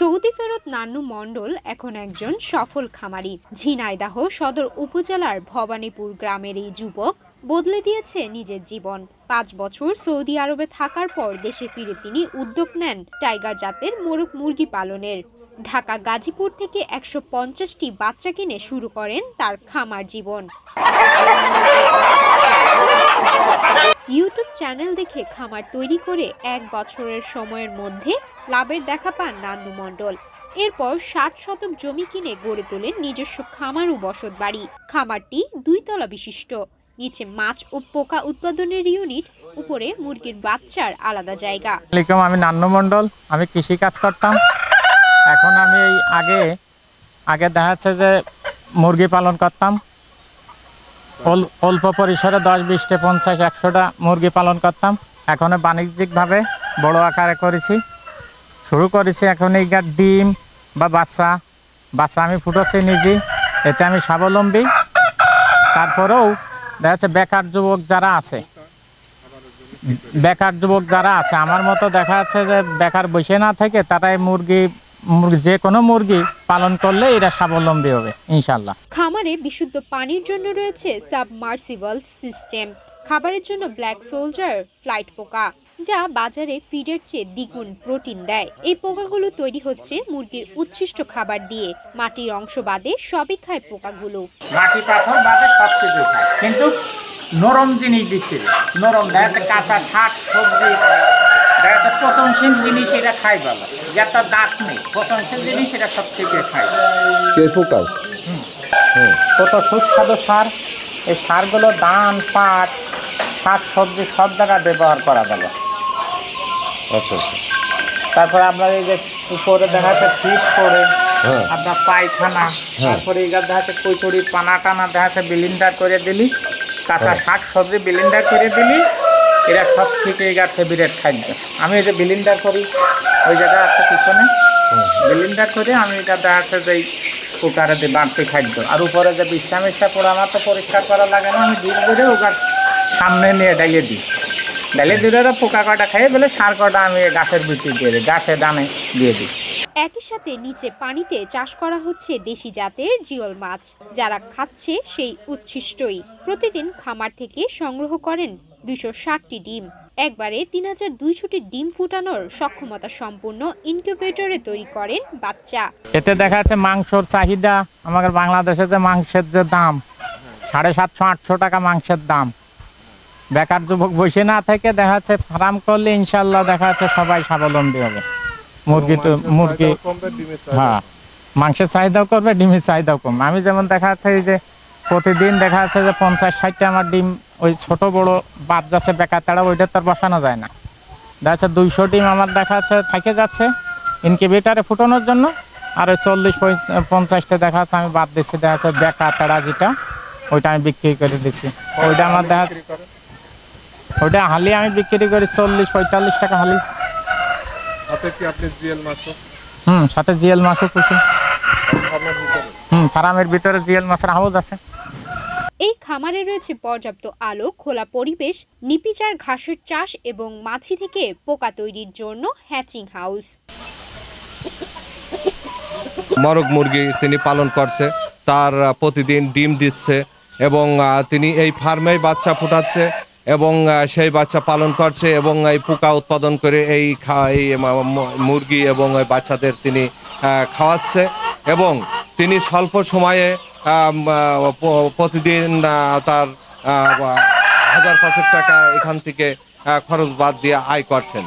Saudi ফেরত নান্নু মণ্ডল এখন একজন সফল খামারি। ঝিনাইদহ সদর উপজেলার ভবানীপুর গ্রামের এই যুবক বদলে দিয়েছে নিজের জীবন। ৫ বছর সৌদি আরবে থাকার পর দেশে ফিরে তিনি উদ্যোগ নেন টাইগার জাতের মোরগ মুরগি পালনের। ঢাকা গাজীপুর থেকে ১৫০টি বাচ্চা কিনে শুরু করেন তার খামার জীবন। ইউটিউব চ্যানেল দেখে খামার তৈরি করে ১ বছরের সময়ের মধ্যে লাভের দেখা পান নান্নু মণ্ডল। এরপর ৬০ শতক জমি কিনে গড়ে তোলেন নিজস্ব খামার ও বসত বাড়ি। খামারটি ২ তলা বিশিষ্ট, নিচে মাছ ও পোকা উৎপাদনের ইউনিট, উপরে মুরগির বাচ্চার আলাদা জায়গা। আমি নান্নু মণ্ডল, আমি কৃষি কাজ করতাম। এখন আমি এই আগে দেখা যাচ্ছে যে মুরগি পালন করতাম, অল্প পরিসরে ১০, ২০, ৫০, ১০০টা মুরগি পালন করতাম। এখন বাণিজ্যিকভাবে বড় আকারে শুরু করেছি। এখন এই ডিম বা বাচ্চা আমি ফুটাচ্ছি নিজে, এতে আমি স্বাবলম্বী। তারপরেও দেখা যাচ্ছে বেকার যুবক যারা আছে আমার মতো দেখা যাচ্ছে যে বেকার বসে না থেকে তারা মুরগি যে কোনো মুরগি পালন করলে এরা স্বাবলম্বী হবে ইনশাল্লাহ। খামারে বিশুদ্ধ পানির জন্য রয়েছে সাবমার্সিবল সিস্টেম। খাবারের জন্য ব্ল্যাক সোলজার ফ্লাইট পোকা, যা বাজারে ফিডের চেয়ে দ্বিগুণ প্রোটিন দেয়। এই পোকাগুলো তৈরি হচ্ছে মুরগির উচ্ছিষ্ট খাবার দিয়ে। মাটির অংশ বাদে সবই খায় পোকাগুলো। মাটি পাথর বাদে সবকিছু খায়, কিন্তু নরম জিনিস দিচ্ছে, নরম দেখা কাঁচা শাক সবজি দেখা পচনশীল জিনিস এটা খাই ভালো, যার দাঁত নেই পচনশীল জিনিস এটা সব থেকে খাই। কত সুস্বাদু সার, এই সারগুলো ধান পাট শাক সবজি সব জায়গায় ব্যবহার করা গেল। তারপরে আপনার এই যে উপরে দেখা যাচ্ছে ফিট করে আপনার পায়খানা, তারপরে এই দেখা যাচ্ছে কচুরি পানা টানা দেখা যাচ্ছে বিলিন্ডার করে দিলি, কাঁচা শাক সবজি বিলিন্ডার করে দিলি, এরা সব থেকে এগা ফেভারিট খাদ্য। আমি এই যে বিলিন্ডার করি, ওই জায়গা আছে পিছনে বিলিন্ডার করে আমি এটা দেখা যাচ্ছে যে কুকারে দিয়ে বাড়তি খাদ্য। আর উপরে যে বিষ্ঠা পড়ে আমার তো পরিষ্কার করা লাগে না, আমি দিন করে ওটার সামনে নিয়ে ডালিয়ে দিই। ডালিয়ে দিলে ওরা পোকা কটা খাইয়ে বলে সার কটা আমি গাছের ভিতরে দিয়ে দিই, গাছের দানে দিয়ে দিই। একই সাথে নিচে পানিতে চাষ করা হচ্ছে দেশি জাতের জিওল মাছ, যারা খাচ্ছে সেই উচ্ছিষ্টই। প্রতিদিন খামার থেকে সংগ্রহ করেন ২৬০টি ডিম। একবারে ৩২০০টি ডিম ফুটানোর সক্ষমতা সম্পূর্ণ ইনকিউবেটরে তৈরি করেন বাচ্চা। এতে দেখা যাচ্ছে মাংসর চাহিদা আমাদের বাংলাদেশে যে মাংসের যে দাম ৭৫০-৮০০ টাকা মাংসের দাম। বেকার যুবক বসে না থেকে দেখা যাচ্ছে ফার্ম করলে ইনশাল্লাহ দেখা যাচ্ছে সবাই স্বাবলম্বী হবে। মুরগি হ্যাঁ, মাংসের চাহিদাও করবে, ডিমের চাহিদাও কমবে। আমি যেমন দেখা যাচ্ছে এই যে প্রতিদিন দেখা যাচ্ছে যে ৫০-৬০টা আমার ডিম ওই ছোট বড় বাদ যাচ্ছে বেকার তারা, ওইটা তো আর বসানো যায় না। দেখা যাচ্ছে ২০০ ডিম আমার দেখা যাচ্ছে থেকে যাচ্ছে ইনকিউবেটরে ফুটানোর জন্য। আর ওই ৪০-৫০টা দেখা যাচ্ছে আমি বাদ দিচ্ছি, দেখা যাচ্ছে বেকার তারা যেটা ওইটা আমি বিক্রি করে দিচ্ছি। ওইটা আমার দেখা যাচ্ছে ওইটা হালি আমি বিক্রি করি ৪০-৪৫ টাকা হালি। সাথে জিএল মাছও পুষি। ফার্মের ভিতরে জিএল মাছের হাউস আছে। এই খামারে রয়েছে পর্যাপ্ত আলো, খোলা পরিবেশ, নিপিচার ঘাসের চাষ এবং মাছি থেকে পোকা তৈরির জন্য হ্যাচিং হাউস। মোরগ মুরগি তিনি পালন করছে, তার প্রতিদিন ডিম দিচ্ছে এবং তিনি এই ফার্মে বাচ্চা ফুটাচ্ছে এবং সেই বাচ্চা পালন করছে এবং এই পোকা উৎপাদন করে এই মুরগি এবং ওই বাচ্চাদের তিনি খাওয়াচ্ছে এবং তিনি স্বল্প সময়ে প্রতিদিন তার ১,৫০০ টাকা এখান থেকে খরচ বাদ দিয়ে আয় করছেন।